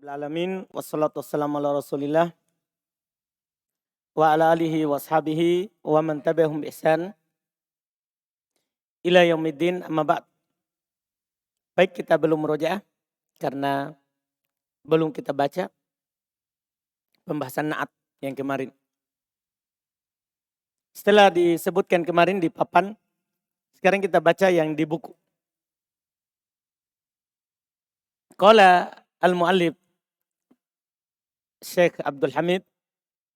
Alamin wassalatu wassalamu ala Rasulillah wa ala alihi wa ashabihi wa man tabi'ahum bi ihsan ila yaumiddin, amma ba'd. Baik, kita belum murojaah karena belum kita baca pembahasan naat yang kemarin. Setelah disebutkan kemarin di papan, sekarang kita baca yang di buku. Qala al-muallif Syekh Abdul Hamid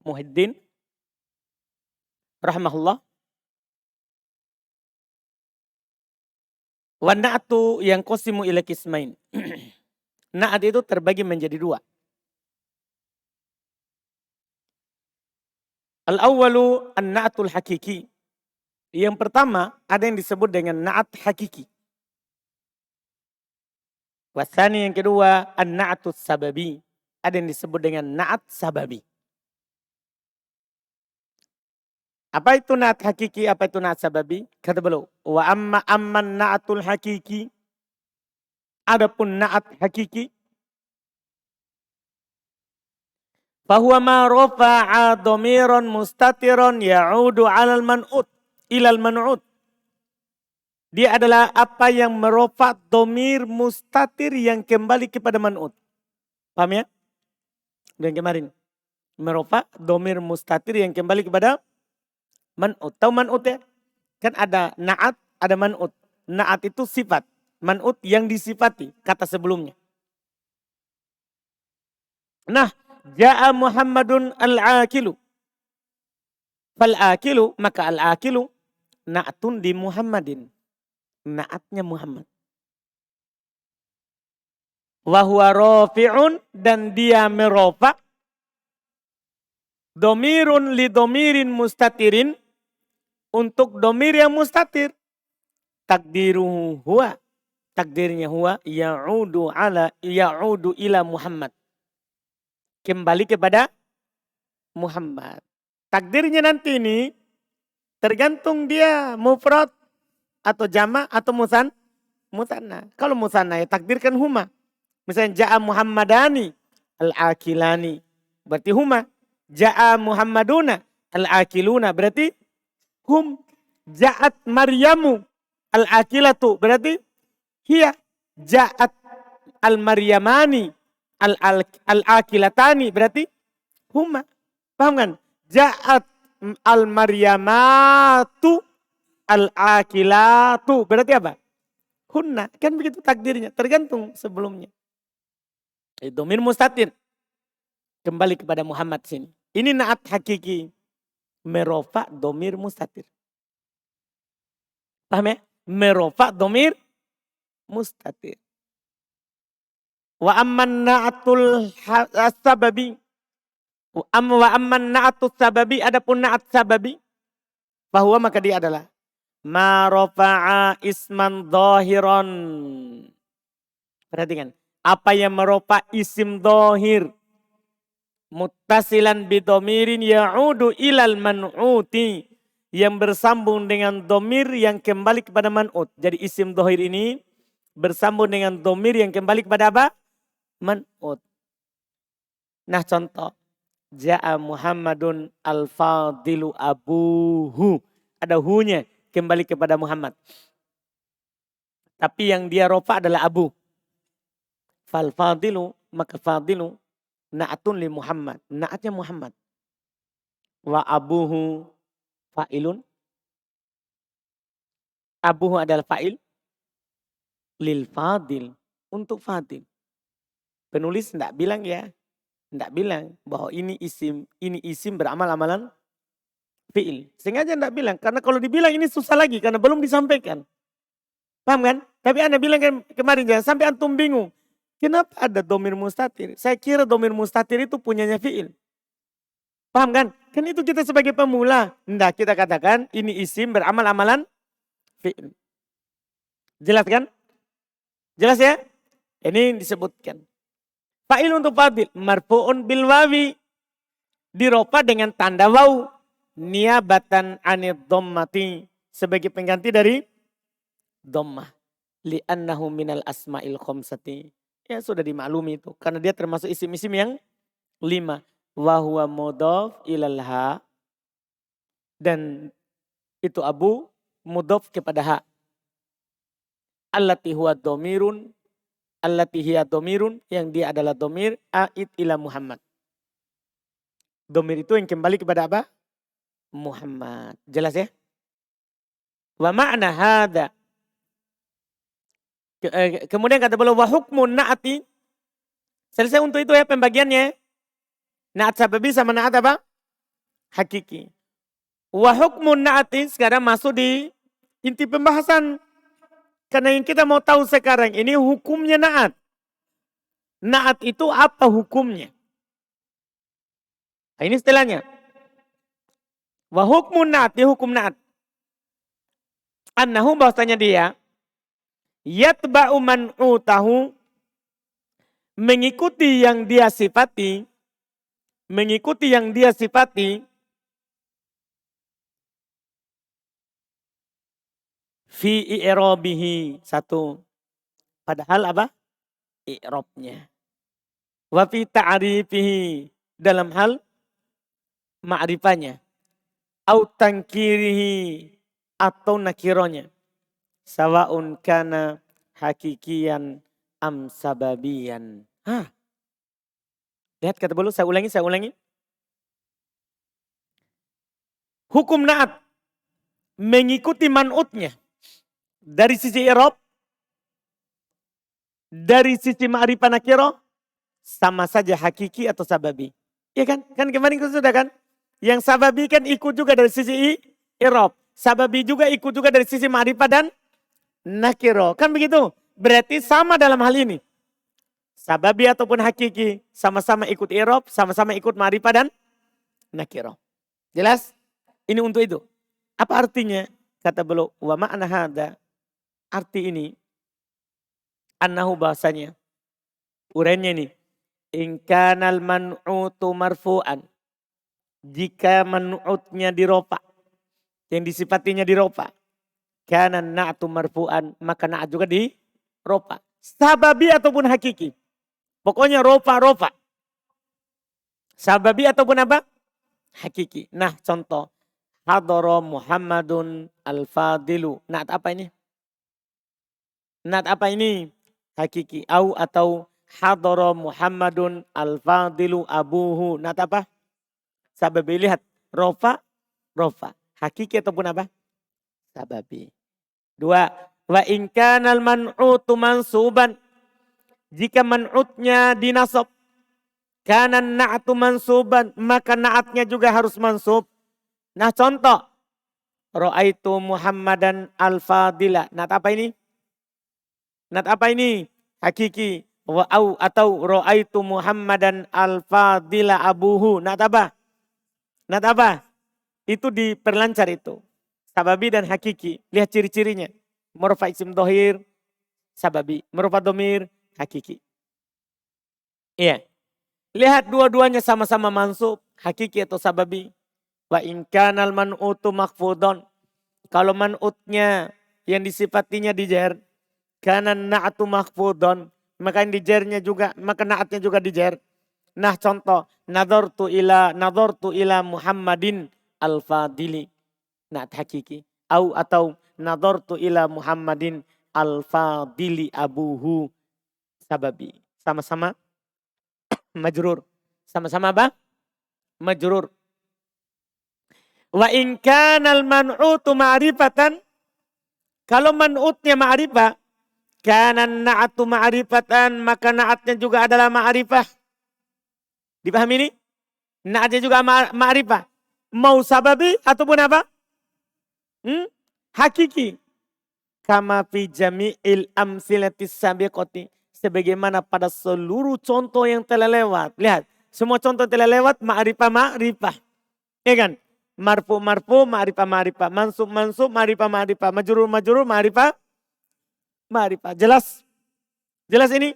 Muhyiddin rahimahullah, wa na'atu yang qasimu ila qismain. Na'at itu terbagi menjadi dua. Al-awwalu an-na'atul hakiki. Yang pertama ada yang disebut dengan na'at hakiki. Wasani yang kedua an-na'atus sababi. Ada yang disebut dengan na'at sababi. Apa itu na'at hakiki? Apa itu na'at sababi? Kata beliau, wa amman na'atul hakiki. Adapun na'at hakiki, fahuwa ma rafa'a dhamiran mustatiran ya'udu 'alal man'ut ilal man'ut. Dia adalah apa yang merofa dhamir mustatir yang kembali kepada man'ut. Paham ya? Dan kemarin merofa dhamir mustatir yang kembali kepada man'ut. Tahu man'ut ya? Kan ada na'at, ada man'ut. Na'at itu sifat, man'ut yang disifati kata sebelumnya. Nah, ja'a Muhammadun al-akilu. Fal-akilu, maka al-akilu na'atun di Muhammadin. Na'atnya Muhammad. Wa huwa rafi'un, dan dia merofa domirun li domirin mustatirin, untuk domir yang mustatir. Takdiruhu huwa, takdirnya huwa ya'udu ila Muhammad. Kembali kepada Muhammad. Takdirnya nanti ini tergantung dia mufrad atau jama' atau musanna. Kalau musanna ya takdirkan huma. Misalnya ja'a Muhammadani al-akilani, berarti huma. Ja'a Muhammaduna al-akiluna, berarti hum. Ja'at Maryamu al-akilatu, berarti hiya. Ja'at al-Maryamani al-akilatani, berarti huma. Paham kan? Ja'at al-Maryamatu al-akilatu, berarti apa? Hunna. Kan begitu takdirnya, tergantung sebelumnya. Dhamir mustatir kembali kepada Muhammad sini. Ini na'at hakiki, merofa dhamir mustatir. Paham ya? Merofa dhamir mustatir. Wa amman na'atul sababi. Wa amman na'atul sababi, adapun na'at sababi, bahwa maka dia adalah ma rafa'a isman dhahiran. Perhatikan, apa yang merofa isim dhahir muttasilan bidomirin ya'udu ilal man'uti, yang bersambung dengan domir yang kembali kepada man'ut. Jadi isim dhahir ini bersambung dengan domir yang kembali kepada apa? Man'ut. Nah contoh, ja'a Muhammadun al-fadilu abuhu. Ada hu-nya, kembali kepada Muhammad. Tapi yang dia rofa adalah abu. Fal fadilu, maka fadilu na'atun li Muhammad. Na'atnya Muhammad. Wa abuhu fa'ilun. Abuhu adalah fa'il. Lil fadil, untuk fadil. Penulis tidak bilang ya. Tidak bilang bahwa ini isim beramal amalan fi'il. Sengaja tidak bilang. Karena kalau dibilang ini susah lagi. Karena belum disampaikan. Paham kan? Tapi Anda bilang kan kemarin jangan sampai antum bingung. Kenapa ada domir mustatir? Saya kira domir mustatir itu punyanya fi'il. Paham kan? Kan itu kita sebagai pemula. Tidak, kita katakan ini isim beramal amalan fi'il. Jelas kan? Jelas ya? Ini disebutkan. Fa'il untuk fadil. Marfu'un bil wawi. Dirofa dengan tanda waw. Niabatan anid dhammati. Sebagai pengganti dari dhammah. Li'annahu minal asma'il khamsati. Ya sudah dimaklumi itu. Karena dia termasuk isim-isim yang 5. Wa huwa mudhaf ilal ha. Dan itu abu mudhaf kepada ha. Allati huwa domirun. Allati hiya domirun. Yang dia adalah domir. A'id ila Muhammad. Domir itu yang kembali kepada apa? Muhammad. Jelas ya? Wa ma'na hadha. Kemudian kata beliau wa hukmun na'ati. Selesai untuk itu ya pembagiannya. Na'at sababi sama na'at apa? Hakiki. Wa hukmun na'ati sekarang masuk di inti pembahasan. Karena yang kita mau tahu sekarang ini hukumnya na'at. Na'at itu apa hukumnya? Nah, ini istilahnya. Wa hukmun na'at, dia hukum na'at. Annahu bahwasanya dia yatba'u man'utahu, mengikuti yang dia sifati, fi i'rabihi, satu. Padahal apa? I'rabnya. Wa fi ta'rifihi, dalam hal ma'rifahnya. Au tankirihi, atau nakironya. Sawa'un kana hakikian am sababian. Lihat kata beliau, saya ulangi. Hukum na'at mengikuti man'utnya dari sisi i'rab, dari sisi ma'rifah nakiro, sama saja hakiki atau sababi. Iya kan? Kan kemarin sudah kan? Yang sababi kan ikut juga dari sisi i'rab. Sababi juga ikut juga dari sisi ma'rifah dan nakiro. Kan begitu? Berarti sama dalam hal ini. Sababi ataupun hakiki sama-sama ikut i'rab, sama-sama ikut ma'rifah dan nakiro. Jelas? Ini untuk itu. Apa artinya? Kata beliau, wa ma'na hadza. Arti ini, annahu bahasanya, urainya ini, in kanal man'utu marfu'an. Jika man'utnya dirofa, yang disifatinya dirofa, kana na'tu marfu'an, maka na'at juga dirofa. Sababi ataupun hakiki. Pokoknya rofa. Sababi ataupun apa? Hakiki. Nah contoh. Hadara Muhammadun al-Fadilu. Na'at apa ini? Na'at apa ini? Hakiki. Atau hadara Muhammadun al-Fadilu abuhu. Na'at apa? Sababi, lihat. Rofa. Hakiki ataupun apa? Sababi. 2. Wa in kanal man'utu mansuban. Jika man'utnya dinasab. Kanan na'atu mansuban. Maka na'atnya juga harus mansub. Nah contoh. Ra'aitu Muhammadan al-Fadila. Na'at apa ini? Hakiki. Atau ra'aitu Muhammadan al-Fadila abuhu. Na'at apa? Itu diperlancar itu. Sababi dan hakiki. Lihat ciri-cirinya. Murfa isim dohir. Sababi. Murfa domir. Hakiki. Iya. Lihat dua-duanya sama-sama mansub. Hakiki atau sababi. Wa in kanal man'utu makfudon. Kalau man'utnya yang disifatinya dijer. Kanan na'atu makfudon. Maka yang dijernya juga, maka na'atnya juga dijer. Nah contoh. Nadortu ila Muhammadin al-Fadili. Na'at hakiki. Atau nadortu ila Muhammadin al-Fadili abuhu. Sababi. Sama-sama majrur. Sama-sama apa? Majrur. Wa in kanal man'utu ma'rifatan. Kalau man'utnya ma'rifah. Kanan na'atu ma'rifatan. Maka na'atnya juga adalah ma'rifah. Dipahami ini? Na'atnya juga ma'rifah. Mau sababi ataupun apa? Hakiki. Kama fi jami'il amsilatis sabiqati. Sebagaimana pada seluruh contoh yang telah lewat. Lihat. Semua contoh telah lewat. Ma'rifah. Ya kan? Marfu, ma'rifah. Mansub, ma'rifah. Majrur, ma'rifah. Jelas? Jelas ini?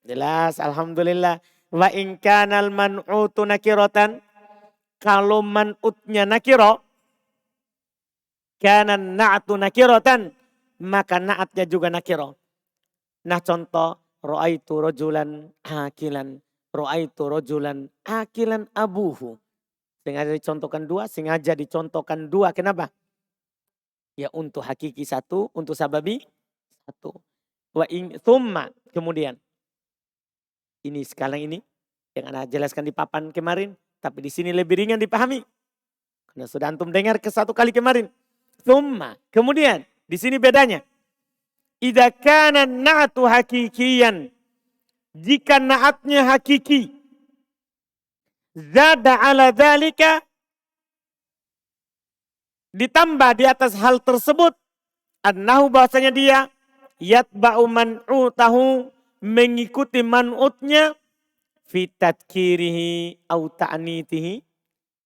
Jelas, alhamdulillah. Wa in kanal man'utu nakiratan. Kalau man'utnya nakiro. Kanan na'atu nakiratan. Maka na'atnya juga nakiro. Nah contoh. Ra'aitu rajulan akilan. Ra'aitu rajulan akilan abuhu. Sengaja dicontohkan dua, sengaja dicontohkan dua. Kenapa? Ya untuk hakiki satu, untuk sababi satu. Thumma, kemudian. Ini sekarang ini yang Anda jelaskan di papan kemarin. Tapi di sini lebih ringan dipahami. Karena sudah antum dengar ke satu kali kemarin. Thumma, kemudian. Di sini bedanya. Idza kana na'atu hakikiyan. Jika naatnya hakiki. Zada ala dhalika. Ditambah di atas hal tersebut. Annahu bahasanya dia. Yatba'u man'utahu. Mengikuti man'utnya. Fitadkirihi au ta'nitihi.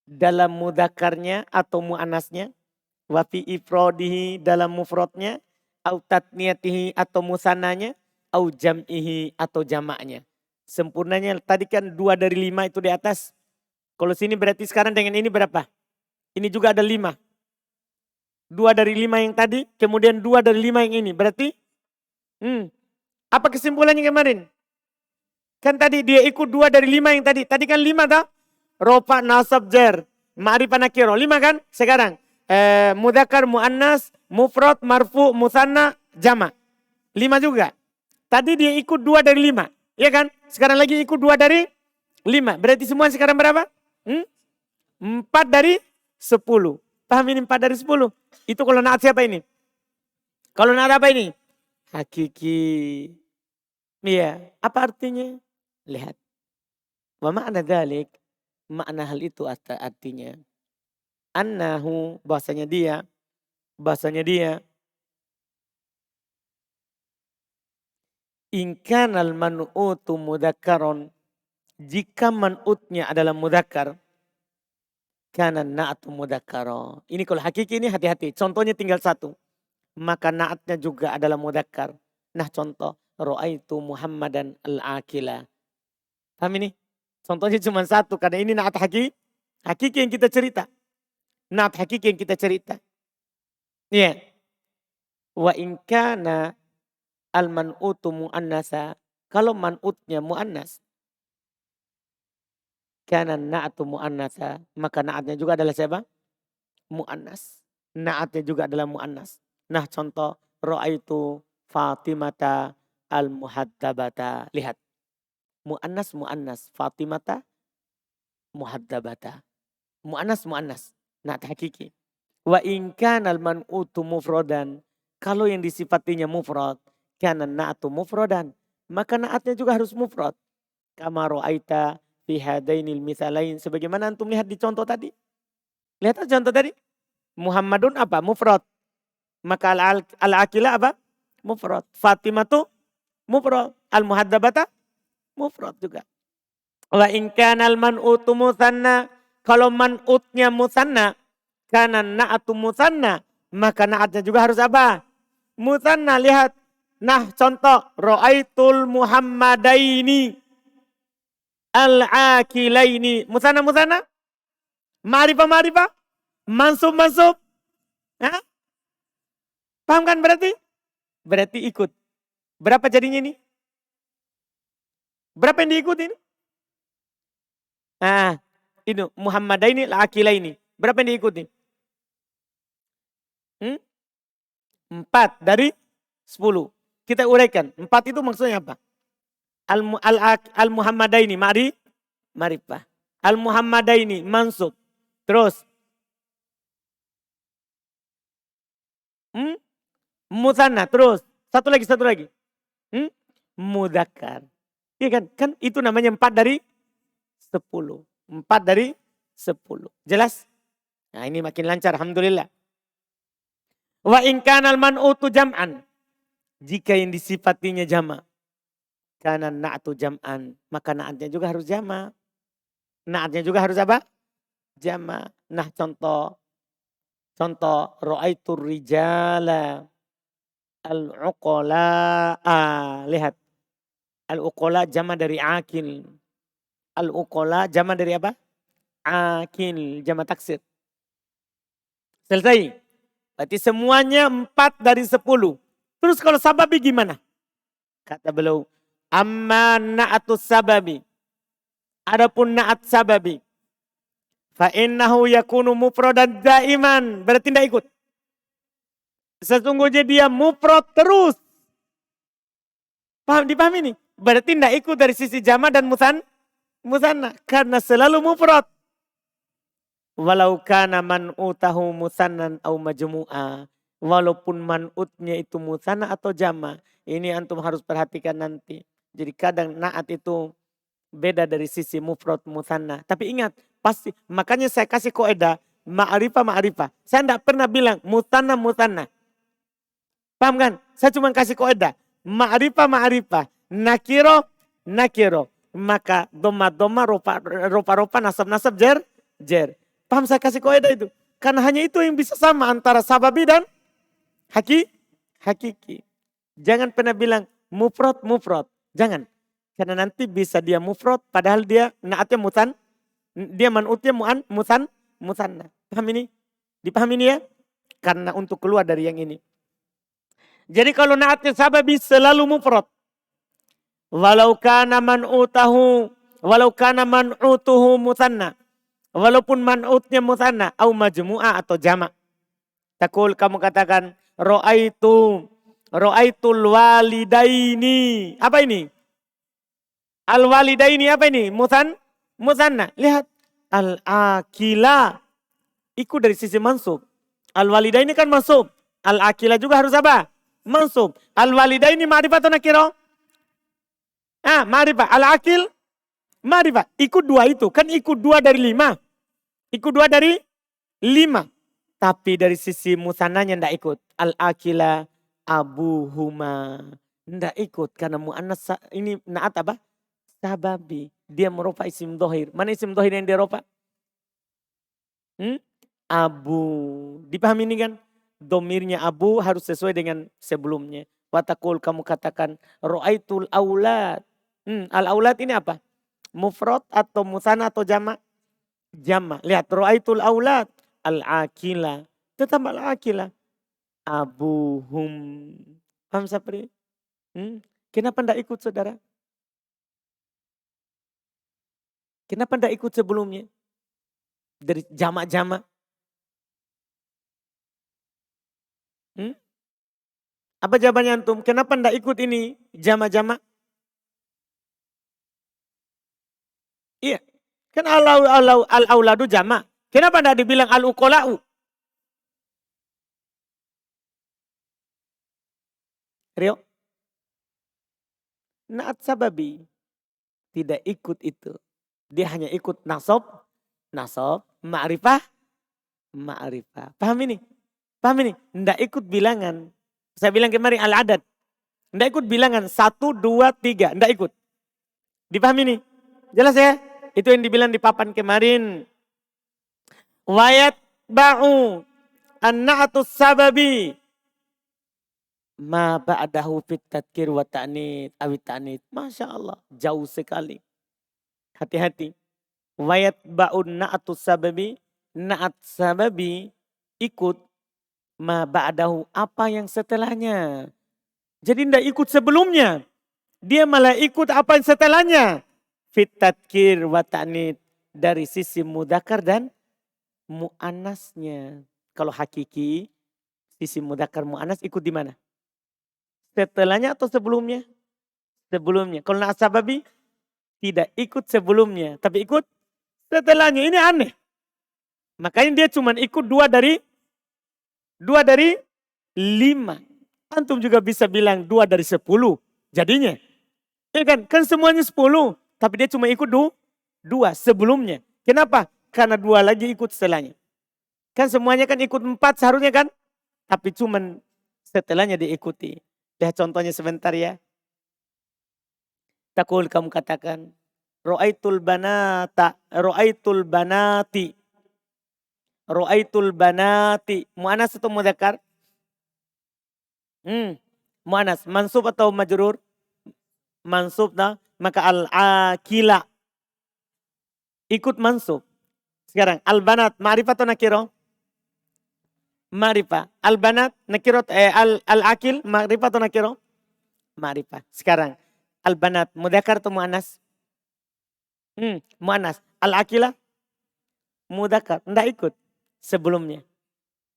Dalam mudzakarnya atau mu'anasnya. Wa fi ifrodihi dalam mufrodnya. Au tatniyatihi atau musananya. Au jam'ihi atau jamaknya. Sempurnanya tadi kan 2 dari 5 itu di atas. Kalau sini berarti sekarang dengan ini berapa? Ini juga ada 5. 2 dari 5 yang tadi. Kemudian 2 dari 5 yang ini. Berarti apa kesimpulannya kemarin? Kan tadi dia ikut 2 dari 5 yang tadi. Tadi kan 5 tak? Rofa, nasab, jar. Ma'rifah nakiro. 5 kan? Sekarang. Mudzakkar, muannas, mufrad, marfu, musanna, jama. 5 juga. Tadi dia ikut 2 dari 5. Ya kan? Sekarang lagi ikut 2 dari 5. Berarti semua sekarang berapa? 4 dari 10. Paham ini 4 dari 10? Itu kalau naat siapa ini? Kalau naat apa ini? Hakiki. Iya. Apa artinya? Lihat. Wa ma'na dzalik. Makna hal itu artinya. Annahu bahasanya dia. In kanal man'utu mudzakkaron. Jika man'utnya adalah mudzakkar. Kana na'atu mudzakkara. Ini kalau hakiki ini hati-hati. Contohnya tinggal 1. Maka na'atnya juga adalah mudzakkar. Nah contoh. Ra'aitu Muhammadan al-akila. Paham ini? Contohnya cuma 1. Karena ini na'at hakiki yang kita cerita. Na'at hakiki yang kita cerita. Iya. Wa in kana al-man'utu mu'annasa. Kalau man'utnya mu'annas. Kana na'atu mu'annasa. Maka na'atnya juga adalah siapa? Mu'annas. Na'atnya juga adalah mu'annas. Nah contoh. Ra'aitu Fatimata al-muhaddabata. Lihat. Mu'annas. Fatimata muhaddabata. Mu'annas. Na'at hakiki. Wa in kana al-man'utu mufradan. Kalau yang disifatinya mufrad. Kana na'atu mufradan. Maka na'atnya juga harus mufrad. Kama ra'aita fi hadainil mithalain. Sebagaimana antum lihat di contoh tadi. Lihat contoh tadi. Muhammadun apa? Mufrad. Maka al-akila apa? Mufrad. Fatimatu mufrad. Al-muhaddabata mufrad juga. Wa in kana al-man'utu musanna. Kalau man'utnya musanna. Kana na'atu musanna. Maka na'atnya juga harus apa? Musanna. Lihat. Nah contoh. Ra'aitul Muhammadaini al-akilaini. Musanna. Ma'rifah. Mansub. Hah? Paham kan berarti? Berarti ikut. Berapa jadinya ini? Berapa yang diikuti ini? Nah, itu Muhammadaini al-akilaini. Berapa yang diikuti? 4 dari 10. Kita uraikan. 4 itu maksudnya apa? Al-Muhammadaini ma'rifah. Al-Muhammadaini mansub. Terus. Musanna. Terus. Satu lagi. Mudzakkar. Iya kan? Kan itu namanya 4 dari 10. 4 dari 10. Jelas? Nah ini makin lancar. Alhamdulillah. Wa in kanal man'utu jam'an. Jika yang disifatinya jama'. Kana na'tu jam'an. Maka na'atnya juga harus jama'. Na'atnya juga harus apa? Jama'. Nah contoh. Ra'aitur rijala. Al-uqala'a. Lihat. Al-uqala jama' dari akil. Al-uqala jama' dari apa? Akil. Jama' taksir. Selesai. Berarti semuanya 4 dari 10. Terus kalau sababi gimana? Kata beliau. Amma na'atus sababi. Adapun na'at sababi. Fa innahu yakunu mufradan daiman. Berarti tidak ikut. Sesungguhnya dia mufrad terus. Paham, dipahami nih? Berarti tidak ikut dari sisi jama dan musanna. Karena selalu mufrad. Walau kana man'utahu musannan au majmu'a. Walaupun man'utnya itu musanna atau jama. Ini antum harus perhatikan nanti. Jadi kadang na'at itu beda dari sisi mufrad musanna. Tapi ingat, pasti. Makanya saya kasih kaidah ma'rifah. Saya tidak pernah bilang musanna. Paham kan? Saya cuma kasih kaidah ma'rifah. Nakiro. Maka doma ropa nasab jer. Paham, saya kasih kaidah itu. Karena hanya itu yang bisa sama antara sababi dan hakiki. Jangan pernah bilang mufrad. Jangan. Karena nanti bisa dia mufrad padahal dia naatnya dia man'utnya musanna. Paham ini? Dipahami ini ya? Karena untuk keluar dari yang ini. Jadi kalau naatnya sababi selalu mufrad. Walau kana man'utuhu musanna. Walaupun man'utnya musanna au majmu'ah atau jama'. Takul, kamu katakan ra'aitul walidaini. Apa ini? Al walidaini apa ini? Musanna. Lihat. Al akila. Ikut dari sisi mansub. Al walidaini kan mansub. Al akila juga harus apa? Mansub. Al walidaini ma'rifah atau nakiro? Ma'rifah. Al akil ma'rifah. Ikut dua itu. Kan ikut 2 dari 5. Ikut 2 dari 5. Tapi dari sisi musannanya tidak ikut. Al-akila abuhuma. Tidak ikut. Karena mu'annas ini na'at apa? Sababi. Dia merupa isim dohir. Mana isim dohir yang dia ropa? Abu. Dipahami ini kan? Domirnya abu harus sesuai dengan sebelumnya. Watakul, kamu katakan ro'aitul aulad. Al-aulad ini apa? Mufrad atau musanna atau jama'? Jama'. Lihat, ro'aitul aulad. Al-akila. Tetap al-akila. Abuhum. Paham seperti? Kenapa tidak ikut saudara? Kenapa tidak ikut sebelumnya? Dari jama'-jama'. Apa jawabannya antum? Kenapa tidak ikut ini jama'-jama'? Iya. Kan al-auladu jama'. Kenapa tidak dibilang al-uqola'u? Rio? Na'at sababi. Tidak ikut itu. Dia hanya ikut nasab, ma'rifah. Paham ini? Tidak ikut bilangan. Saya bilang kemarin al-adad. Tidak ikut bilangan 1, 2, 3. Tidak ikut. Dipahami ini? Jelas ya? Itu yang dibilang di papan kemarin. Wayat ba'u an-na'atus sababi. Ma ba'dahu fit tadkir wa ta'nid awit ta'nid. Masya Allah. Jauh sekali. Hati-hati. Wayat ba'un na'atus sababi. Na'at sababi ikut ma ba'dahu apa yang setelahnya. Jadi tidak ikut sebelumnya. Dia malah ikut apa yang setelahnya. Fit tadkir wa ta'nid. Dari sisi mudakar dan mu'anasnya. Kalau hakiki, sisi mudakar mu'anas ikut di mana? Setelahnya atau sebelumnya? Sebelumnya. Kalau na'at sababi, tidak ikut sebelumnya. Tapi ikut setelahnya. Ini aneh. Makanya dia cuma ikut 2 dari 5. Antum juga bisa bilang 2 dari 10. Jadinya. Ya kan? Kan semuanya 10. Tapi dia cuma ikut 2 sebelumnya. Kenapa? Karena 2 lagi ikut setelahnya. Kan semuanya kan ikut 4 seharusnya kan? Tapi cuma setelahnya diikuti. Lihat contohnya sebentar ya. Takul, kamu katakan. Ro'aitul banati. Mu'anas atau mudzakkar? Mu'anas. Mansub atau majrur? Mansub nah. Maka al-akila. Ikut mansub. Sekarang al-banat. Ma'rifah atau nakiro? Ma'rifah. Al-banat nakiro. Al-akil. Ma'rifah atau nakiro? Ma'rifah. Sekarang Al-banat, mudzakkar atau muannas? Muannas. Al-akilah, mudzakkar. Enggak ikut sebelumnya.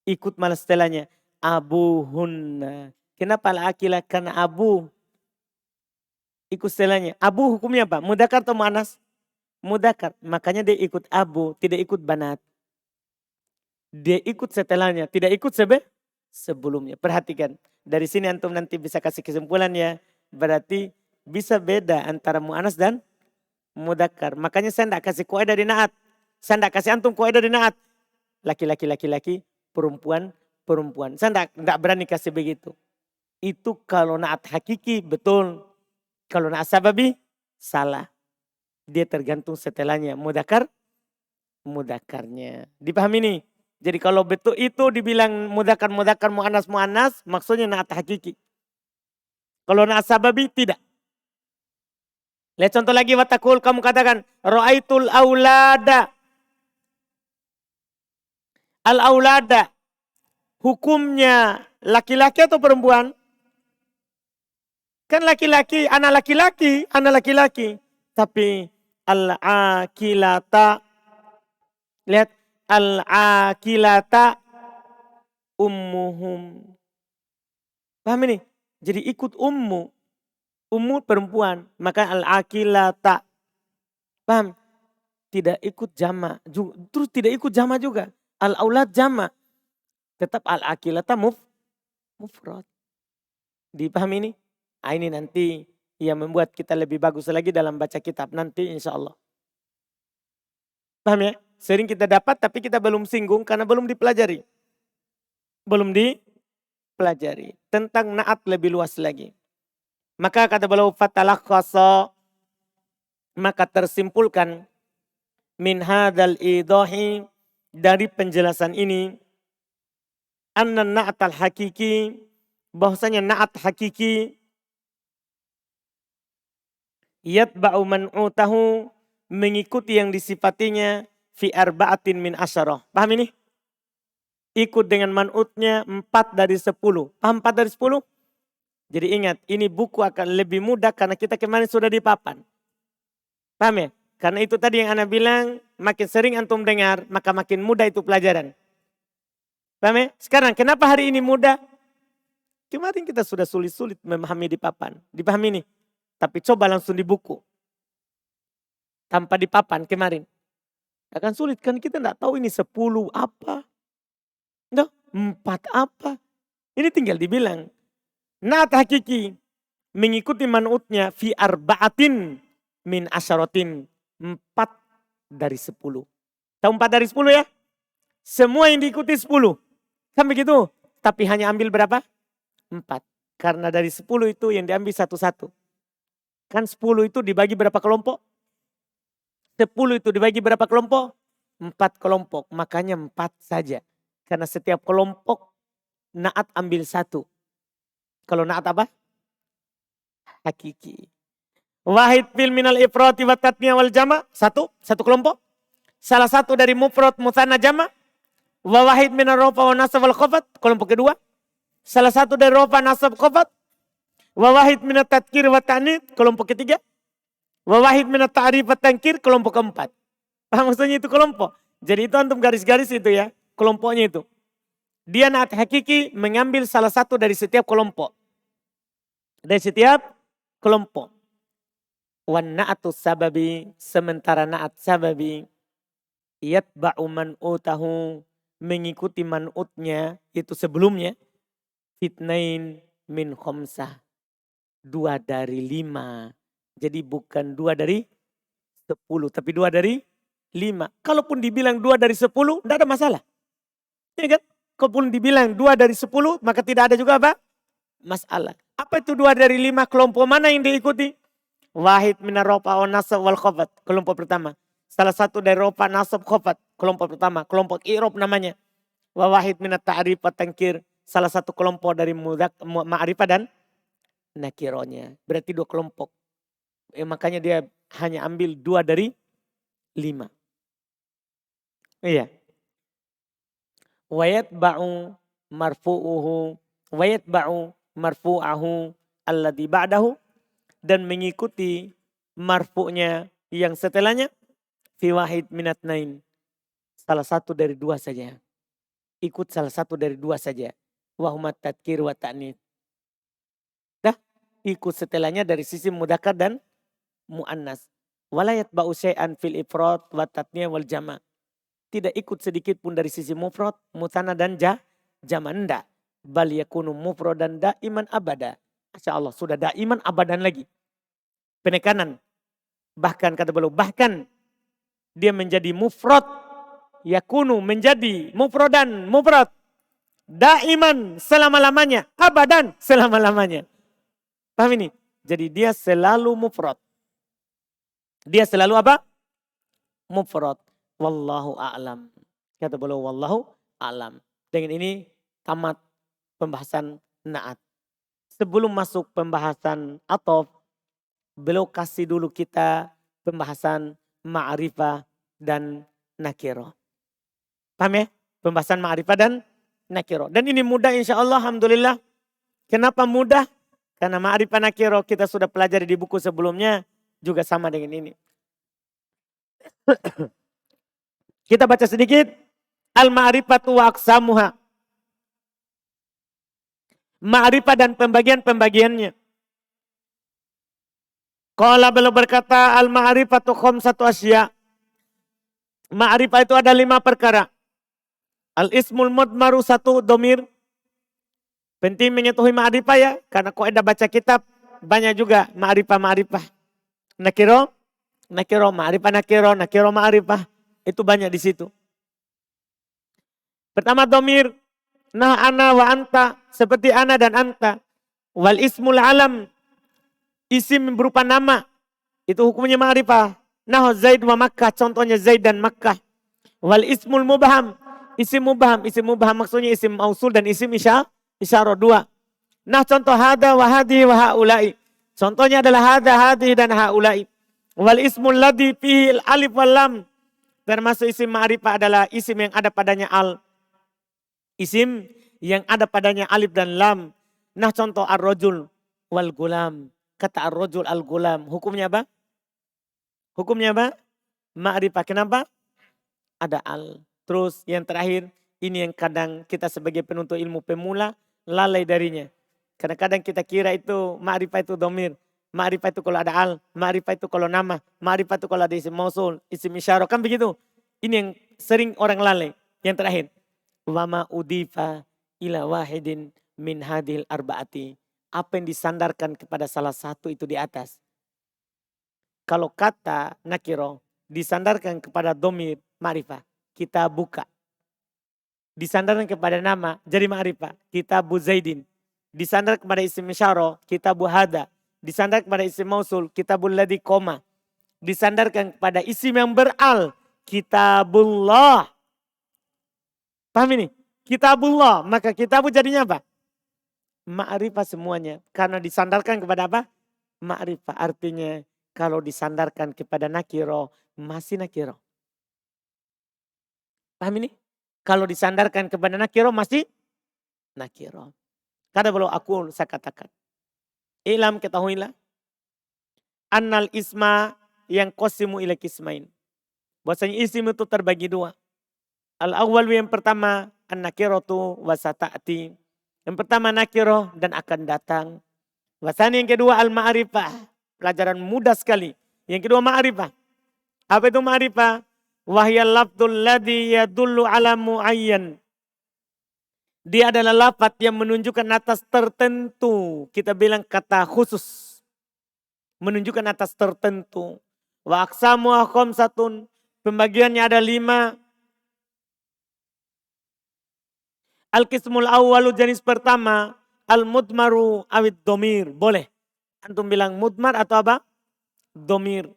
Ikut malah setelahnya. Abuhunna. Kenapa al-akilah? Karena abu. Ikut setelahnya. Abu hukumnya apa? Mudzakkar atau muannas? Mudzakkar. Makanya dia ikut abu, tidak ikut banat. Dia ikut setelahnya, tidak ikut sebelumnya. Perhatikan. Dari sini antum nanti bisa kasih kesimpulan ya. Berarti bisa beda antara mu'anas dan mudzakkar. Makanya saya tidak kasih kaidah di naat. Saya tidak kasih antum kaidah di naat. Laki-laki, laki-laki, perempuan, perempuan. Saya tidak berani kasih begitu. Itu kalau naat hakiki betul. Kalau naat sababi salah. Dia tergantung setelahnya. Mudzakkar, mudzakarnya. Dipahami nih? Jadi kalau betul itu dibilang mudzakkar, mudzakkar, muannas, muannas, maksudnya naat hakiki. Kalau naat sababi tidak. Lihat contoh lagi, watakul, kamu katakan ra'aitul aulada. Al-aulada hukumnya laki-laki atau perempuan? Kan laki-laki, anak laki-laki, anak laki-laki. Tapi al-akilata, lihat, al-akilata ummuhum. Paham ini? Jadi ikut ummu. Ummu perempuan. Maka al-akilata. Paham? Tidak ikut jama. Terus tidak ikut jama juga. Al-aulad jama. Tetap al-akilata mufrad. Dipahami ini? Nah, ini nanti yang membuat kita lebih bagus lagi dalam baca kitab. Nanti insya Allah. Paham ya? Sering kita dapat tapi kita belum singgung karena belum dipelajari. Belum dipelajari. Tentang naat lebih luas lagi. Maka kata beliau fatalakhasa, maka tersimpulkan min hadzal idahi, dari penjelasan ini, anna na'at al-hakiki, bahwasanya naat hakiki yatba'u man'utahu, mengikuti yang disifatinya fi arba'atin min asyarah. Paham ini? Ikut dengan man'utnya 4 dari 10. Paham 4 dari 10? Jadi ingat, ini buku akan lebih mudah karena kita kemarin sudah di papan. Paham ya? Karena itu tadi yang Ana bilang, makin sering antum dengar, maka makin mudah itu pelajaran. Paham ya? Sekarang kenapa hari ini mudah? Kemarin kita sudah sulit-sulit memahami di papan. Dipahami nih. Tapi coba langsung di buku. Tanpa di papan kemarin. Akan sulit kan kita tidak tahu ini 10 apa. Nah, 4 apa. Ini tinggal dibilang. Naat hakiki mengikuti man'utnya fi arba'atin min asyaratin. 4 dari 10. Tahu 4 dari 10 ya? Semua yang diikuti 10. Kan begitu? Tapi hanya ambil berapa? 4. Karena dari 10 itu yang diambil satu-satu. Kan 10 itu dibagi berapa kelompok? 10 itu dibagi berapa kelompok? 4 kelompok. Makanya 4 saja. Karena setiap kelompok naat ambil 1. Kalau naat apa? Hakiki. Wahid fil minal ifrati wa tatniya wal jama. Satu kelompok. Salah satu dari mufrad mutsanna jama. Wa wahid minar rafa wa nasab wal khafat. Kelompok kedua. Salah satu dari rafa nasab khafat. Wa wahid minat tadkir wa ta'nid. Kelompok ketiga. Wa wahid minat ta'rif wa tankir. Kelompok keempat. Paham maksudnya itu kelompok. Jadi itu antum garis-garis itu ya. Kelompoknya itu. Dia naat hakiki mengambil salah satu dari setiap kelompok. Dari setiap kelompok. Wan na'atu sababi, sementara naat sababi yatba'u man'utahu, mengikuti man'utnya itu sebelumnya fitnain min khamsah, 2 dari 5. Jadi bukan 2 dari 10 tapi 2 dari 5. Kalaupun dibilang 2 dari 10 tidak ada masalah. Ya kan? Kalaupun dibilang 2 dari 10 maka tidak ada juga apa? Masalah. Apa itu 2 dari 5? Kelompok mana yang diikuti? Wahid minar rofa wa nasab wal khafat. Kelompok pertama. Salah satu dari rofa nasab khafat. Kelompok pertama. Kelompok i'rab namanya. Wa wahid minat ta'rif wa tankir. Salah satu kelompok dari ma'rifah dan nakironya. Berarti 2 kelompok. Makanya dia hanya ambil 2 dari 5. Iya. Wa yatba'u marfu'uhu. Wa yatba'u marfu'ahu alladhi ba'dahu. dan mengikuti marfu'nya yang setelahnya fi wahid minat nain. Salah satu dari dua saja. Ikut salah satu dari dua saja. Wahumat tadkir wa ta'nits. Dah, ikut setelahnya dari sisi mudzakkar dan muannas. Walayat ba'u syai'an fil ifrad wa tatniyah wal jama'. Tidak ikut sedikit pun dari sisi mufrad, mutanna dan jama' ndak. Bal yakunu mufradan daiman abada. Masya Allah, sudah daiman abadan lagi. Penekanan. Bahkan kata beliau, bahkan dia menjadi mufrad. Yakunu menjadi mufradan, mufrad. Daiman selama-lamanya. Abadan selama-lamanya. Paham ini? Jadi dia selalu mufrad. Dia selalu apa? Mufrad. Wallahu a'lam. Kata beliau, wallahu a'lam. Dengan ini tamat pembahasan na'at. Sebelum masuk pembahasan atof, beliau kasih dulu kita pembahasan ma'rifah dan nakiro. Paham ya? Pembahasan ma'rifah dan nakiro. Dan ini mudah insya Allah, alhamdulillah. Kenapa mudah? Karena ma'rifah nakiro kita sudah pelajari di buku sebelumnya. Juga sama dengan ini. Kita baca sedikit. Al-ma'rifatu wa aqsamuha. Ma'rifah dan pembagian-pembagiannya. Qala beliau berkata, al-ma'rifatu khamsatu asya. Ma'rifah itu ada 5 perkara. Al-ismul mudmaru 1 domir. Penting mengetahui ma'rifah ya. Karena kau ada baca kitab, banyak juga ma'rifah. Nakiro, ma'rifah nakiro ma'rifah. Itu banyak di situ. Pertama domir. Nah ana wa anta. Seperti ana dan anta. Wal ismul alam. Isim berupa nama. Itu hukumnya ma'rifah. Nah Zaid wa Makkah. Contohnya Zaid dan Makkah. Wal ismul mubham. Isim mubham. Isim mubham maksudnya isim mausul dan isim isyarah 2. Nah contoh hada wa hadi wa haulai. Contohnya adalah hada, hadi dan haulai. Wal ismul ladhi fihi alif wal lam. Termasuk isim ma'rifah adalah isim yang ada padanya al. Isim yang ada padanya alif dan lam. Nah contoh ar-rajul wal gulam. Kata ar-rajul al-gulam. Hukumnya apa? Hukumnya apa? Ma'rifah. Kenapa? Ada al. Terus yang terakhir. Ini yang kadang kita sebagai penuntut ilmu pemula lalai darinya. Kadang-kadang kita kira itu ma'rifah itu domir. Ma'rifah itu kalau ada al. Ma'rifah itu kalau nama. Ma'rifah itu kalau ada isim mausul. Isim isyarah. Kan begitu. Ini yang sering orang lalai. Yang terakhir. Wama udifa ila wahidin min hadil arbaati. Apa yang disandarkan kepada salah satu itu di atas. Kalau kata nakiro disandarkan kepada domir ma'rifah. Kita buka. Disandarkan kepada nama jadi ma'rifah. Kitabu Zaidin. Disandar kepada isim isyarah. Kitabu hada. Disandar kepada isim mausul. Kitabul ladhi koma. Disandarkan kepada isim yang beral. Kitabullah. Paham ini? Kitabullah. Maka kitabu jadinya apa? Ma'rifah semuanya. Karena disandarkan kepada apa? Ma'rifah. Artinya kalau disandarkan kepada nakiro. Masih nakiro. Paham ini? Kalau disandarkan kepada nakiro masih nakiro. Kata beliau aku saya katakan. Ilam ketahuilah. Annal isma yang qasimu ila kismain. Bahwasanya isim itu terbagi 2. Al-awwal yang pertama an-nakiratu wa sata'ti. Yang pertama nakiro dan akan datang. Wasani yang kedua al-ma'rifah. Pelajaran mudah sekali. Yang kedua ma'rifah. Apa itu ma'rifah? Wahyal lafdul ladhi yadullu ala mu'ayyan. Dia adalah lafaz yang menunjukkan atas tertentu. Kita bilang kata khusus. Menunjukkan atas tertentu. Wa aqsamu khamsatun. Pembagiannya ada 5. Al-qismul awwalu jenis pertama. Al-mudmaru awid domir. Boleh. Antum bilang mudmar atau apa? Domir.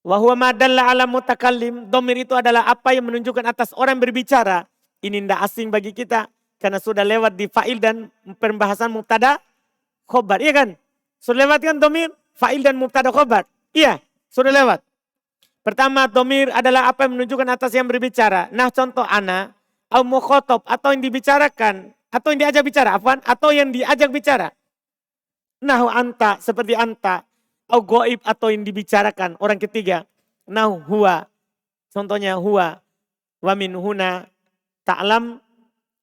Wa huwa ma dalla ala mutakallim. Domir itu adalah apa yang menunjukkan atas orang berbicara. Ini tidak asing bagi kita. Karena sudah lewat di fa'il dan pembahasan mubtada khobar. Iya kan? Sudah lewat kan domir? Fa'il dan mubtada khobar. Iya, sudah lewat. Pertama domir adalah apa yang menunjukkan atas yang berbicara. Nah contoh ana. Au mukhotob atau yang dibicarakan. Atau yang diajak bicara. Atau yang diajak bicara. Nahu anta seperti anta. Au goib atau yang dibicarakan. Orang ketiga. Nah huwa. Contohnya huwa. Wa min huna ta'lam.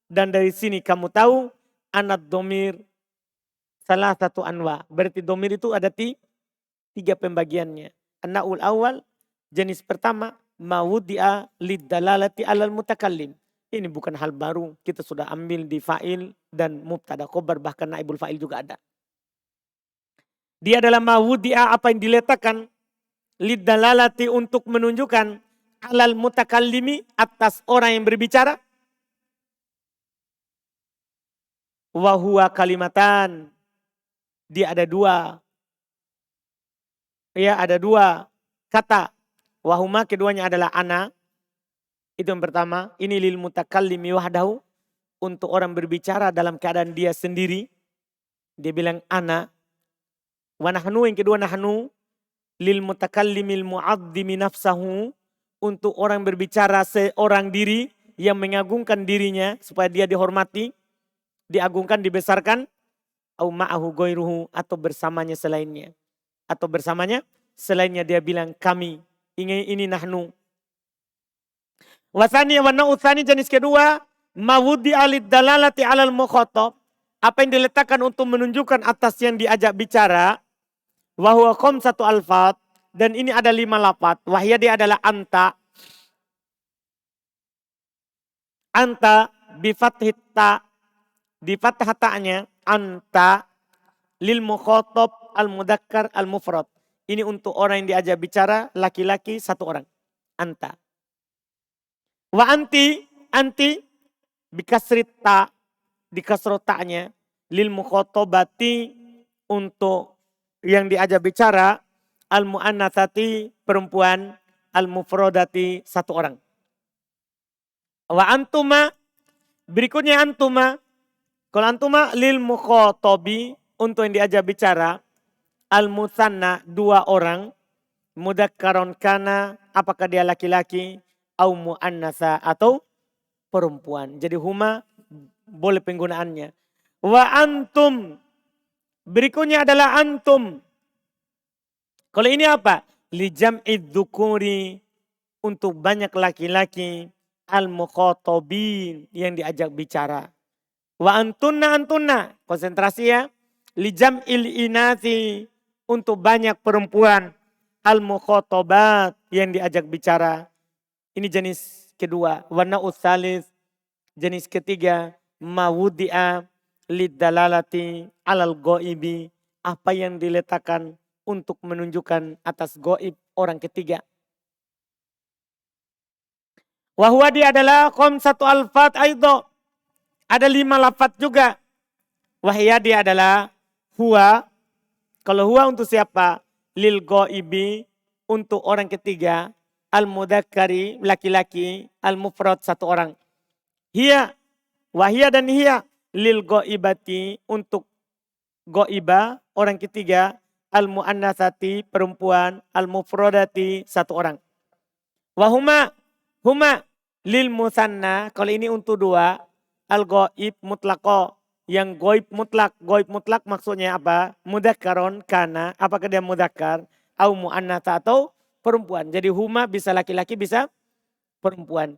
Dan dari sini kamu tahu. Anad domir. Salah satu anwa. Berarti domir itu ada tiga pembagiannya. An-na'ul awal. Jenis pertama. Mawudi'a liddalalati alal mutakallim. Ini bukan hal baru. Kita sudah ambil di fa'il dan mubtada khobar. Bahkan naibul fa'il juga ada. Dia adalah mawudi'a apa yang diletakkan. Liddalalati untuk menunjukkan. Alal mutakallimi atas orang yang berbicara. Wahuwa kalimatan. Dia ada dua. Ya ada dua kata. Wahuma keduanya adalah ana. Itu yang pertama. Ini lil mutakallimi wahdahu. Untuk orang berbicara dalam keadaan dia sendiri. Dia bilang ana. Wa nahnu yang kedua nahnu. Lil mutakallimil mu'adzimi nafsahu. Untuk orang berbicara seorang diri. Yang mengagungkan dirinya. Supaya dia dihormati. Diagungkan, dibesarkan. Au ma'ahu goiruhu. Atau bersamanya selainnya. Atau bersamanya selainnya dia bilang kami. Ini nahnu. Wasani wa na'utsani jenis kedua. Mawudi alid dalalati alal mukhatab. Apa yang diletakkan untuk menunjukkan atas yang diajak bicara. Wahuwa khamsatu alfat. Dan ini ada 5 lafaz. Wahya dia adalah anta. Anta bifathit ta. Di fathah ta'nya. Anta. Lil mukhatab al-mudakkar al-mufrad. Ini untuk orang yang diajak bicara. Laki-laki satu orang. Anta. Wa anti bikasrit ta, di kasrot ta'nya lil mukhatabati untuk yang diajak bicara, al muannatsati perempuan, al mufradati satu orang. Wa antuma berikutnya antuma, kalau antuma lil mukhatabi untuk yang diajak bicara, al musanna dua orang, mudakkaron kana apakah dia laki-laki, au muannasa atau perempuan. Jadi huma boleh penggunaannya. Wa antum. Berikutnya adalah antum. Kalau ini apa? Li jam'id dzukuri. Untuk banyak laki-laki. Al-mukhatabin. Yang diajak bicara. Wa antunna. Konsentrasi ya. Li jam'il inati. Untuk banyak perempuan. Al-mukhatabat. Yang diajak bicara. Ini jenis kedua. Warna utsalis. Jenis ketiga. Mawudi'a liddalalati alal goibi. Apa yang diletakkan untuk menunjukkan atas goib orang ketiga. Wahwa dia adalah khamsatu alfat aidho. Ada 5 lafaz juga. Wahya dia adalah huwa. Kalau huwa untuk siapa? Lil goibi. Untuk orang ketiga. Al-mudakkari, laki-laki, al-mufrad satu orang. Hiya, wahya dan hiya, lil goibati, untuk goibah, orang ketiga, al-muannasati, perempuan, al-mufradati, satu orang. Wahuma, lil musanna, kalau ini untuk dua, al-goib mutlaqo, yang goib mutlak maksudnya apa? Mudakkaron, kana, apakah dia mudakkar, au muannasa atau perempuan. Jadi huma bisa laki-laki bisa perempuan.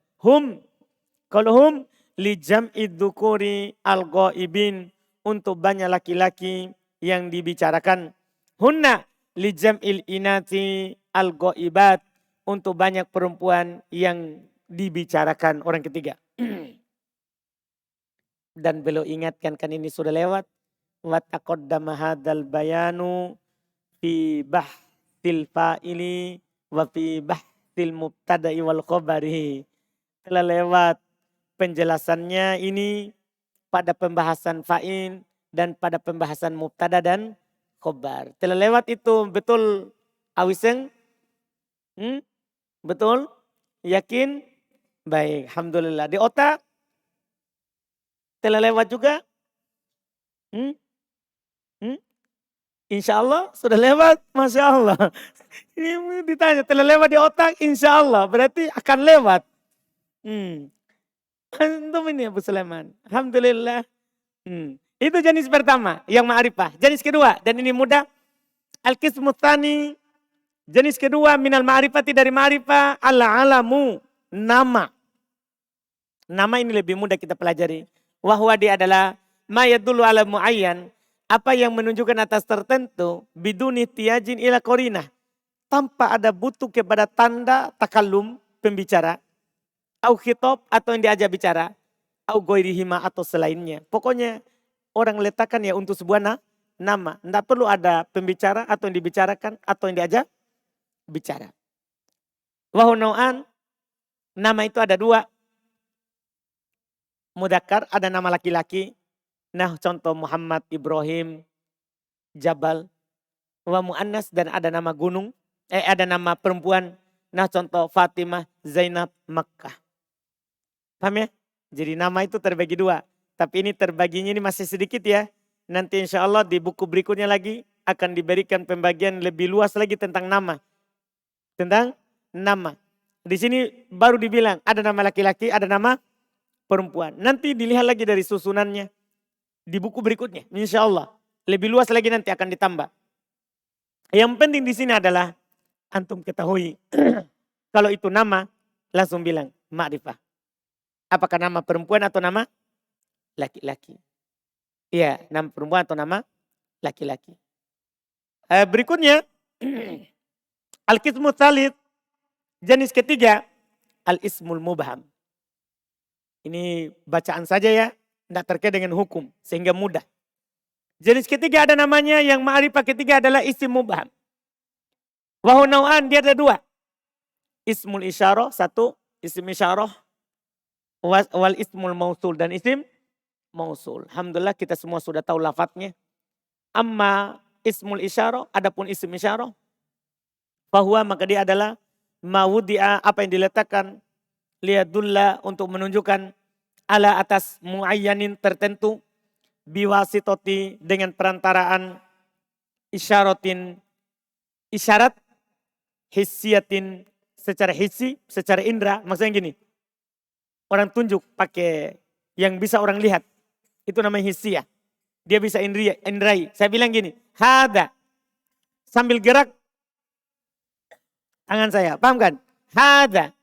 Kalau hum li jam'id dzukuri al-ghaibin, untuk banyak laki-laki yang dibicarakan. Hunna li jam'il inati al-ghaibat, untuk banyak perempuan yang dibicarakan orang ketiga. Dan beliau ingatkan kan ini sudah lewat. Wa taqaddama hadzal bayanu fi bahtil fa'ili wa fi bahtil mubtada'i wal khabari. Telah lewat penjelasannya ini pada pembahasan fa'il dan pada pembahasan mubtada dan khabar. Telah lewat itu, betul Awiseng? Betul? Yakin? Baik, alhamdulillah. Di otak? Telah lewat juga? Insya Allah sudah lewat, Masya Allah. Ini ditanya, telah lewat di otak, insya Allah. Berarti akan lewat. Antum ini Abu Sulaiman. Alhamdulillah. Itu jenis pertama, yang ma'rifah. Jenis kedua, dan ini mudah. Al-qismu tsani, jenis kedua minal ma'rifati dari ma'rifah al-alamu, nama. Nama ini lebih mudah kita pelajari. Wahwa dia adalah ma yadullu ala muayyan, apa yang menunjukkan atas tertentu biduni tiyajin ila qarinah, tanpa ada butuh kepada tanda takallum, pembicara, au khitab atau yang diajak bicara, au ghairihima atau selainnya. Pokoknya orang letakkan ya untuk sebuah nama. Tidak perlu ada pembicara atau yang dibicarakan atau yang diajak bicara. Wahu nau'an, nama itu ada dua. Mudzakkar ada nama laki-laki. Nah contoh Muhammad, Ibrahim, Jabal. Wa mu'annas dan ada nama gunung. Ada nama perempuan. Nah contoh Fatimah, Zainab, Makkah. Paham ya? Jadi nama itu terbagi dua. Tapi ini terbaginya ini masih sedikit ya. Nanti insya Allah di buku berikutnya lagi akan diberikan pembagian lebih luas lagi tentang nama. Tentang nama. Di sini baru dibilang ada nama laki-laki, ada nama perempuan. Nanti dilihat lagi dari susunannya di buku berikutnya. Insya Allah lebih luas lagi nanti akan ditambah. Yang penting di sini adalah antum ketahui kalau itu nama langsung bilang ma'rifah. Apakah nama perempuan atau nama laki-laki? Iya, nama perempuan atau nama laki-laki. Berikutnya, al-qismu tsalits, jenis ketiga, al-ismul mubham. Ini bacaan saja ya, tidak terkait dengan hukum, sehingga mudah. Jenis ketiga ada namanya, yang ma'rifah ketiga adalah isim mubham. Wahu nau'an, dia ada dua. Ismul isyarah, satu, isim isyarah, wal ismul mausul, dan isim mausul. Alhamdulillah kita semua sudah tahu lafadznya. Amma ismul isyarah, adapun isim isyarah, bahwa maka dia adalah mawudi'a, apa yang diletakkan, liyadulla, untuk menunjukkan, ala atas muayyanin tertentu, biwasitoti, dengan perantaraan isyaratin, isyarat, hissiyatin, secara hissi, secara indra. Maksudnya gini, orang tunjuk pakai yang bisa orang lihat. Itu namanya hissiyah. Dia bisa indrai. Saya bilang gini, hada. Sambil gerak tangan saya. Paham kan? Hada.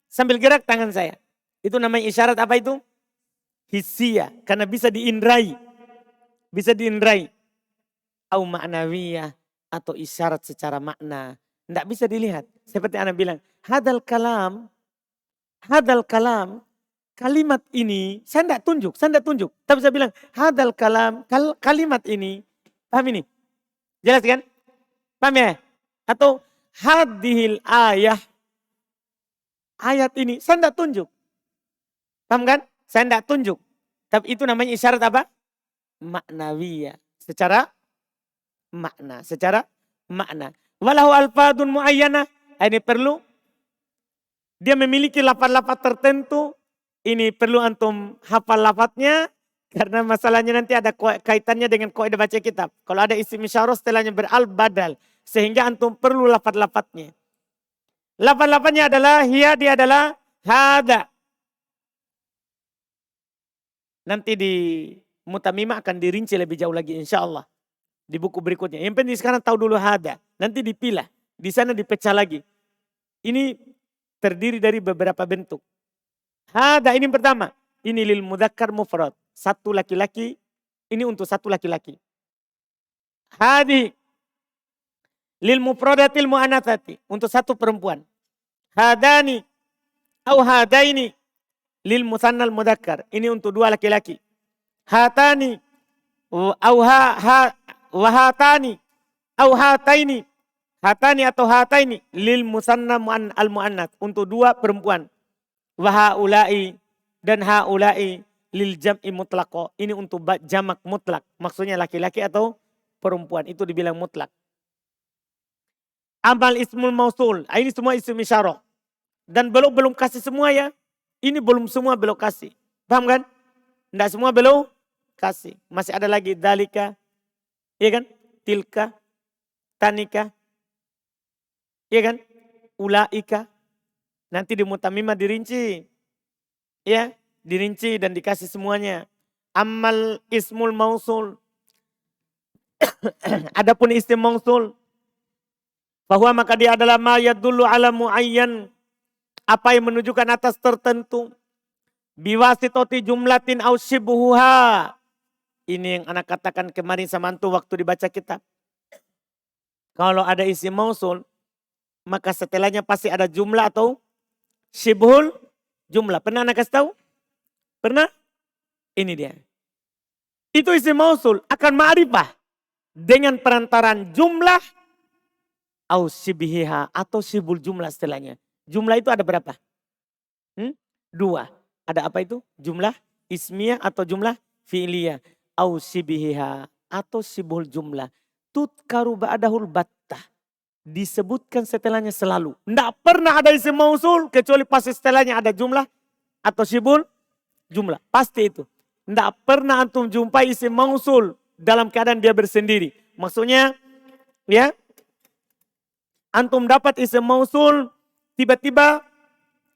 Sambil gerak tangan saya. Itu namanya isyarat apa itu? Hissiyah. Karena bisa diindrai. Bisa diindrai. Au ma'nawiyah. Atau isyarat secara makna. Tidak bisa dilihat. Seperti Anda bilang, hadal kalam. Kalimat ini, saya tidak tunjuk. Tapi saya bilang, hadal kalam, kalimat ini, paham ini? Jelas kan? Paham ya? Atau hadhil ayah, ayat ini, saya tidak tunjuk. Paham kan? Saya tidak tunjuk. Tapi itu namanya isyarat apa? Maknawiyah. Secara makna. Walahu alfadun mu'ayyana, ini perlu. Dia memiliki lafaz-lafaz tertentu. Ini perlu antum hafal lafadznya. Karena masalahnya nanti ada kaitannya dengan kaidah baca kitab. Kalau ada isim isyarah setelahnya beral badal. Sehingga antum perlu lafaz-lafadznya. Lafaz-lafaznya adalah dia adalah hada. Nanti di Mutamimah akan dirinci lebih jauh lagi insya Allah. Di buku berikutnya. Yang penting sekarang tahu dulu hada. Nanti dipilah. Di sana dipecah lagi. Ini terdiri dari beberapa bentuk. Hada ini pertama. Ini lil mudzakkar mufrad. Satu laki-laki. Ini untuk satu laki-laki. Hadi. Lil mufradatil mu'anatsati. Untuk satu perempuan. Hadani. Au hadaini. Lil musannal mudzakkar. Ini untuk dua laki-laki. Hatani. Au wahatani. Au hataini. Hatani atau hataini. Lil musanna al mu'annats. Untuk dua perempuan. Wahaulai dan haulai lil jam'i mutlaqo. Ini untuk jamak mutlak. Maksudnya laki-laki atau perempuan. Itu dibilang mutlak. Amal ismul mausul. Ini semua isim isyarah. Dan belum kasih semua ya. Ini belum semua belum kasih. Paham kan? Tidak semua belum kasih. Masih ada lagi dalika. Iya kan? Tilka. Tanika. Iya kan? Ulaika. Nanti di Mutamimah dirinci. Ya, dirinci dan dikasih semuanya. Amal ismul mausul. Adapun isim mausul, bahwa maka dia adalah ma yadullu ala muayyan, apa yang menunjukkan atas tertentu. Biwasitoti jumlatin au syibhuha. Ini yang anak katakan kemarin sama antum waktu dibaca kitab. Kalau ada isim mausul, maka setelahnya pasti ada jumlah atau syibhul jumlah. Pernah anak kasih tahu? Pernah? Ini dia. Itu isim mausul akan ma'rifah dengan perantaran jumlah au syibhiha atau syibhul jumlah setelahnya. Jumlah itu ada berapa? Dua. Ada apa itu? Jumlah ismiyah atau jumlah fi'liyah. Au syibhiha atau syibhul jumlah. Tutkaru ba'dahul battah. Disebutkan setelahnya selalu. Tidak pernah ada isim mausul kecuali pasti setelahnya ada jumlah atau syibhul jumlah. Pasti itu. Tidak pernah antum jumpai isim mausul dalam keadaan dia bersendiri. Maksudnya ya, antum dapat isim mausul tiba-tiba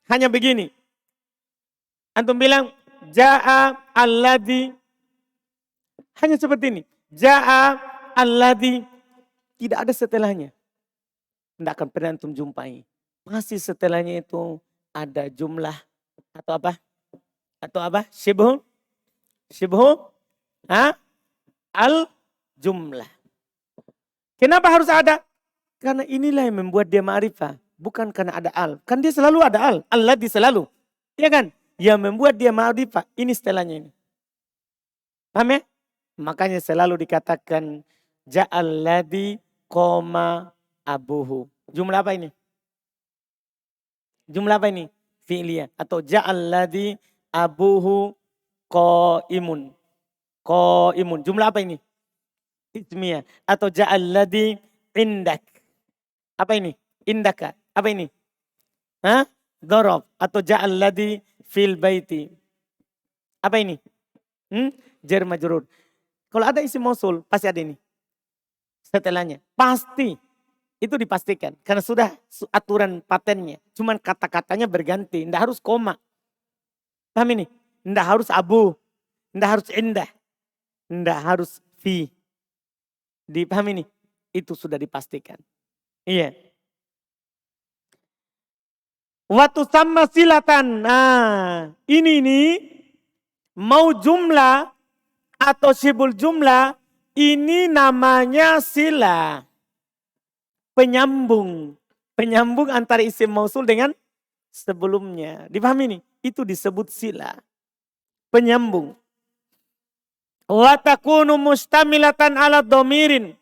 hanya begini. Antum bilang ja'a alladhi, hanya seperti ini. Ja'a alladhi, tidak ada setelahnya. Tidak akan pernah antum jumpai. Masih setelahnya itu ada jumlah atau apa? Atau apa? Syibhu al jumlah. Kenapa harus ada? Karena inilah yang membuat dia ma'rifah. Bukan karena ada al. Kan dia selalu ada al. Alladhi selalu. Iya kan? Yang membuat dia ma'rifah. Ini setelahnya ini. Paham ya? Makanya selalu dikatakan ja'alladhi qoma abuhu. Jumlah apa ini? Jumlah apa ini? Fi'liyah. Atau ja'alladhi abuhu qaimun. Qaimun. Jumlah apa ini? Ismiyah. Atau ja'alladhi indak. Apa ini? Indaka. Apa ini? Dorob. Atau ja'alladhi fil baiti. Apa ini? Jar majrur. Kalau ada isim mausul, pasti ada ini. Setelahnya. Pasti. Itu dipastikan. Karena sudah aturan patennya. Cuman kata-katanya berganti. Tidak harus koma. Paham ini? Tidak harus abu. Tidak harus indah. Tidak harus fi. Dipaham ini? Itu sudah dipastikan. Iya. Watu sama silatan. Nah, ini nih mau jumlah atau syibul jumlah, ini namanya sila. Penyambung. Penyambung antara isim mausul dengan sebelumnya. Dipahami nih? Itu disebut sila. Penyambung. Wa takunu mustamilatan ala domirin.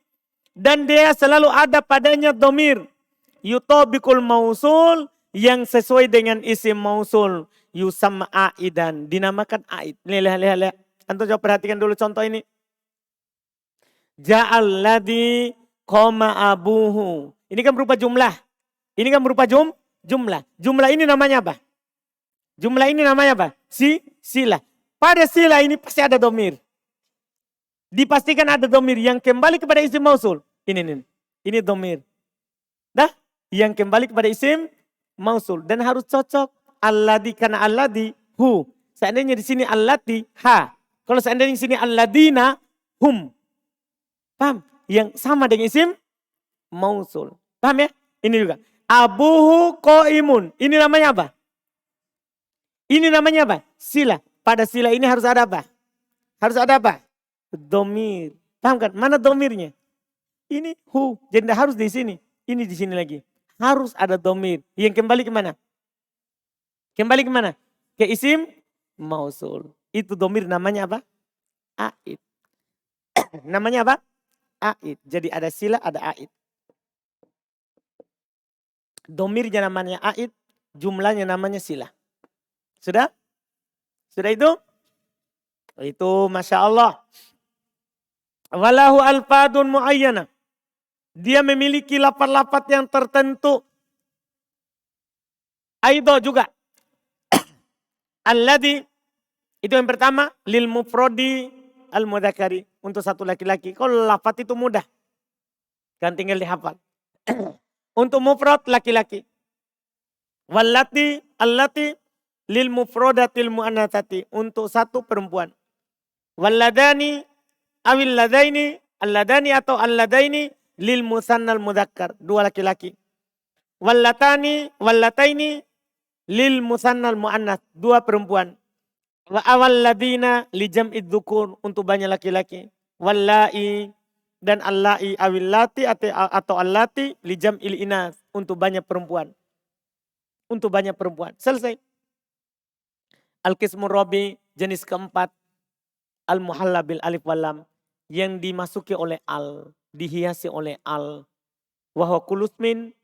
Dan dia selalu ada padanya domir. Yutobikul mausul. Yang sesuai dengan isim mausul. Yusam aidan. Dinamakan aid. Lihat. Antum coba perhatikan dulu contoh ini. Ja'alladhi qoma abuhu. Ini kan berupa jumlah. Ini kan berupa jumlah. Jumlah ini namanya apa? Jumlah ini namanya apa? Sila. Pada sila ini pasti ada domir. Dipastikan ada domir yang kembali kepada isim mausul. Ini domir. Dah? Yang kembali kepada isim mausul. Dan harus cocok. Alladhi karena alladhi hu. Seandainya di sini allati ha. Kalau seandainya di sini alladina hum. Paham? Yang sama dengan isim mausul. Paham ya? Ini juga. Abuhu qaimun. Ini namanya apa? Ini namanya apa? Sila. Pada sila ini harus ada apa? Harus ada apa? Domir. Paham kan? Mana domirnya? Ini hu. Jadi tidak harus di sini. Ini di sini lagi. Harus ada domir. Yang kembali kemana? Kembali kemana? Ke isim mausul. Itu domir namanya apa? Aid. Namanya apa? Aid. Jadi ada sila, ada aid. Domirnya namanya aid. Jumlahnya namanya sila. Sudah? Sudah itu? Itu Masya Allah. Walahu alfadun muayyana. Dia memiliki lapat-lapat yang tertentu. Aido juga. Alladhi. Itu yang pertama. Lil mufrodi al-mudakari. Untuk satu laki-laki. Kalau lapat itu mudah. Kan tinggal dihafal. Untuk mufrad laki-laki. Wallati. Allati. Lil mufrodatil mu'anatati. Untuk satu perempuan. Walladani. Awil ladaini. Alladani atau alladaini lil musannal mudzakkar, dua laki-laki. Wallataini lil musannal muannas, dua perempuan. Wa awal ladina li jam'id dzukur, untuk banyak laki-laki. Wallai dan allai awillati atau allati li jam'il inas, untuk banyak perempuan. Untuk banyak perempuan. Selesai. Al-qismur rabi, jenis keempat. Al-muhalla bil alif wal lam, yang dimasuki oleh al, dihiasi oleh al. Wa huwa kulusmin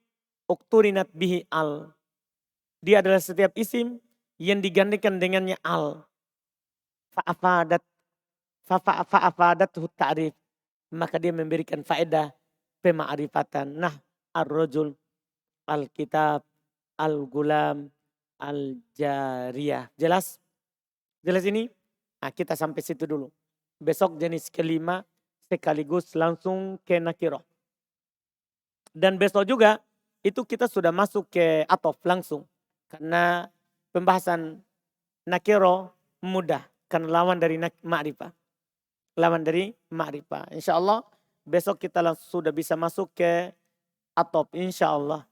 ukturinat bihi al. Dia adalah setiap isim yang digantikan dengannya al. Fa'afadat ta'rif, maka dia memberikan faedah pema'rifatan. Nah, ar-rajul, al-kitab, al-gulam, al-jariyah. Jelas? Jelas ini? Nah, kita sampai situ dulu. Besok jenis kelima sekaligus langsung ke nakiroh. Dan besok juga itu kita sudah masuk ke atof langsung. Karena pembahasan nakiro mudah. Karena lawan dari ma'rifah. Lawan dari ma'rifah. Insya Allah besok kita sudah bisa masuk ke atof. Insya Allah.